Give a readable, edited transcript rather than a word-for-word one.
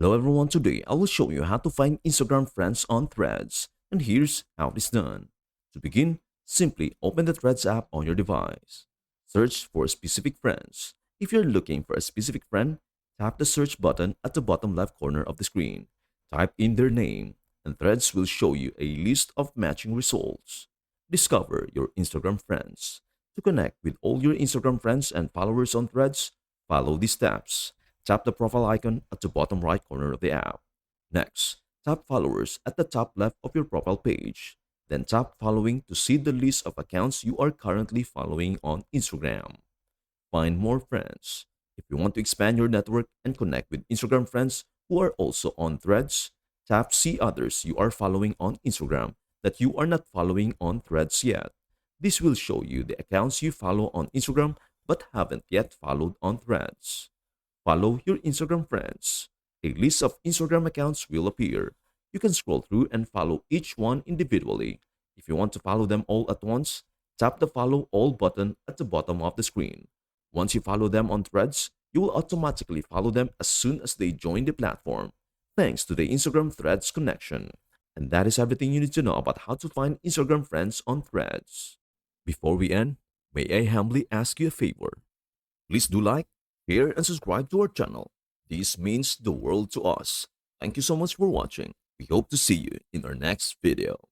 Hello everyone, today I will show you how to find Instagram friends on Threads, and here's how it is done. To begin, simply open the Threads app on your device. Search for specific friends. If you're looking for a specific friend, tap the search button at the bottom left corner of the screen. Type in their name, and Threads will show you a list of matching results. Discover your Instagram friends. To connect with all your Instagram friends and followers on Threads, follow these steps. Tap the profile icon at the bottom right corner of the app. Next, tap followers at the top left of your profile page. Then tap following to see the list of accounts you are currently following on Instagram. Find more friends. If you want to expand your network and connect with Instagram friends who are also on Threads, tap see others you are following on Instagram that you are not following on Threads yet. This will show you the accounts you follow on Instagram but haven't yet followed on Threads. Follow your Instagram friends. A list of Instagram accounts will appear. You can scroll through and follow each one individually. If you want to follow them all at once, tap the follow all button at the bottom of the screen. Once you follow them on Threads, you will automatically follow them as soon as they join the platform, thanks to the Instagram Threads connection. And that is everything you need to know about how to find Instagram friends on Threads. Before we end, may I humbly ask you a favor? Please do like, share, and subscribe to our channel. This means the world to us. Thank you so much for watching. We hope to see you in our next video.